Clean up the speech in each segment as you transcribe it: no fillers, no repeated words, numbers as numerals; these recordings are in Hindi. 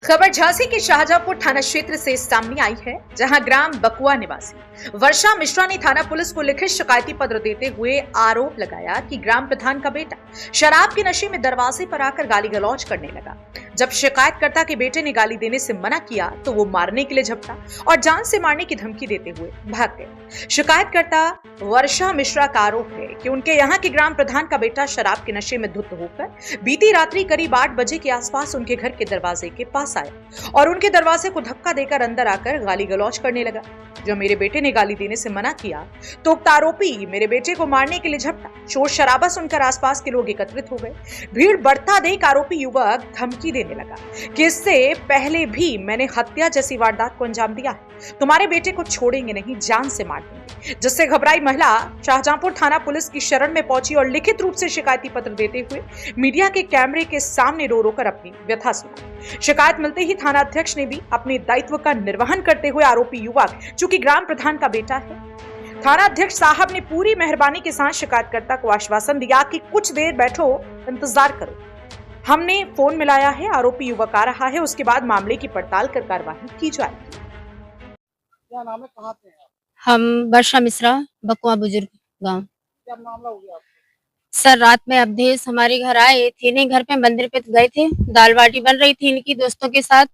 खबर झांसी के शाहजहांपुर थाना क्षेत्र से सामने आई है, जहां ग्राम बकुआ निवासी वर्षा मिश्रा ने थाना पुलिस को लिखित शिकायती पत्र देते हुए आरोप लगाया कि ग्राम प्रधान का बेटा शराब के नशे में दरवाजे पर आकर गाली गलौज करने लगा। जब शिकायतकर्ता के बेटे ने गाली देने से मना किया तो वो मारने के लिए झपटा और जान से मारने की धमकी देते हुए भाग गए। शिकायतकर्ता वर्षा मिश्रा का आरोप है कि उनके यहाँ के ग्राम प्रधान का बेटा शराब के नशे में धुत होकर बीती रात्रि करीब 8 बजे के आसपास उनके घर के दरवाजे के पास आया और उनके दरवाजे को धक्का देकर अंदर आकर गाली गलौज करने लगा। जब मेरे बेटे ने गाली देने से मना किया तो उक्त आरोपी मेरे बेटे को मारने के लिए झपटा। शोर शराबा सुनकर आसपास के लोग एकत्रित हो गए। भीड़ बढ़ता देख आरोपी युवक धमकी देने लगा कि इससे पहले भी मैंने हत्या जैसी वारदात को अंजाम दिया है, तुम्हारे बेटे को छोड़ेंगे नहीं, जान से मार देंगे। जिससे घबराई महिला शाहजहांपुर थाना पुलिस की शरण में पहुंची और लिखित रूप से शिकायती पत्र देते हुए मीडिया के कैमरे के सामने रो कर अपनी व्यथा सुनाई। शिकायत मिलते ही थाना अध्यक्ष ने भी अपने दायित्व का निर्वहन करते हुए आरोपी युवक जो कि ग्राम प्रधान का बेटा है, थाना अध्यक्ष साहब ने पूरी मेहरबानी के साथ शिकायतकर्ता को आश्वासन दिया कि कुछ देर बैठो, इंतजार करो, हमने फोन मिलाया है, आरोपी युवक आ रहा है, उसके बाद मामले की पड़ताल कर कार्रवाई की जाएगी। क्या नाम है, कहाँ से हैं आप? हम वर्षा मिश्रा, बकुआ बुजुर्ग गांव। क्या मामला हो गया आपको? सर, रात में अवधेश हमारे घर आए थे, नहीं घर पे मंदिर पे गए थे, दाल बाटी बन रही थी इनकी दोस्तों के साथ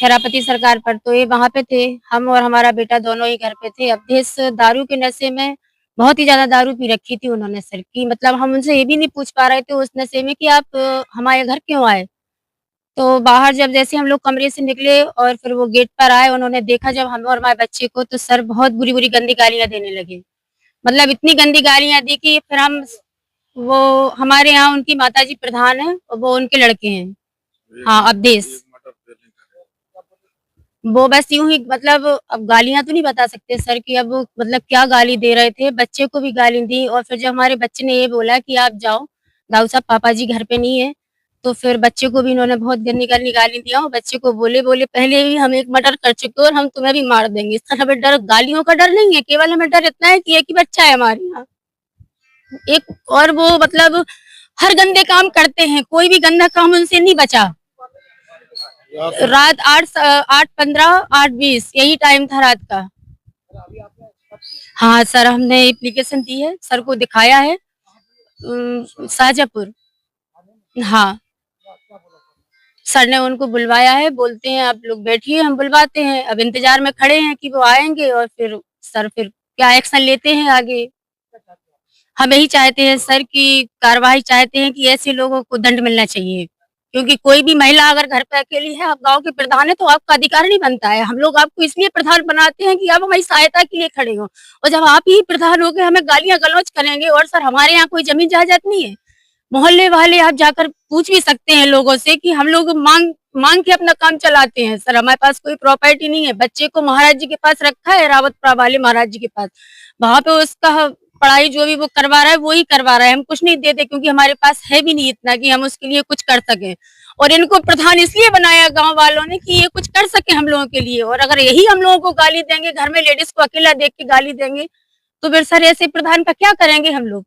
खेरापति सरकार पर, तो ये वहां पे थे। हम और हमारा बेटा दोनों ही घर पे थे। अवधेश दारू के नशे में बहुत ही ज्यादा दारू पी रखी थी उन्होंने सर की, मतलब हम उनसे ये भी नहीं पूछ पा रहे थे उस नशे में कि आप हमारे घर क्यों आए। तो बाहर जब जैसे हम लोग कमरे से निकले और फिर वो गेट पर आए, उन्होंने देखा जब हम और हमारे बच्चे को, तो सर बहुत बुरी बुरी गंदी गालियां देने लगे। मतलब इतनी गंदी गालियां दी कि फिर हम, वो हमारे यहाँ उनकी माताजी प्रधान है और वो उनके लड़के हैं, हाँ अवधेश, वो बस यूं ही, मतलब अब गालियां तो नहीं बता सकते सर कि अब मतलब क्या गाली दे रहे थे। बच्चे को भी गाली दी और फिर जब हमारे बच्चे ने ये बोला कि आप जाओ दाऊ साहब, पापा जी घर पे नहीं है, तो फिर बच्चे को भी इन्होंने बहुत गंदी गंदी गाली दिया और बच्चे को बोले पहले भी हम एक मर्डर कर चुके और हम तुम्हें भी मार देंगे। इस तरह हमें डर, गालियों का डर नहीं है, केवल हमें डर इतना है कि एक ही बच्चा है हमारे यहाँ एक, और वो मतलब हर गंदे काम करते हैं, कोई भी गंदा काम उनसे नहीं बचा। रात 8:15 8:20 यही टाइम था रात का। हाँ सर, हमने एप्लीकेशन दी है, सर को दिखाया है, शाहजहांपुर। हाँ सर ने उनको बुलवाया है, बोलते हैं आप लोग बैठिए, हम बुलवाते हैं। अब इंतजार में खड़े हैं कि वो आएंगे और फिर सर फिर क्या एक्शन लेते हैं आगे। हम यही चाहते हैं सर की कार्रवाई चाहते हैं कि ऐसे लोगों को दंड मिलना चाहिए, क्योंकि कोई भी महिला अगर घर पे अकेली है, आप गांव के प्रधान है, तो आपका अधिकार नहीं बनता है। हम लोग आपको इसलिए प्रधान बनाते हैं कि आप हमारी सहायता के लिए खड़े हो, और जब आप ही प्रधान हो गए हमें गालियां गलौज करेंगे। और सर हमारे यहाँ कोई जमीन जायदाद नहीं है, मोहल्ले वाले आप जाकर पूछ भी सकते हैं लोगों से कि हम लोग मांग के अपना काम चलाते हैं। सर हमारे पास कोई प्रॉपर्टी नहीं है, बच्चे को महाराज जी के पास रखा है, रावतपुरा वाले महाराज जी के पास, वहां पे उसका पढ़ाई जो भी वो करवा रहा है वो ही करवा रहा है, हम कुछ नहीं देते क्योंकि हमारे पास है भी नहीं इतना कि हम उसके लिए कुछ कर सके। और इनको प्रधान इसलिए बनाया गांव वालों ने कि ये कुछ कर सके हम लोगों के लिए, और अगर यही हम लोगों को गाली देंगे, घर में लेडीज को अकेला देख के गाली देंगे, तो फिर सर ऐसे प्रधान का क्या करेंगे हम लोग।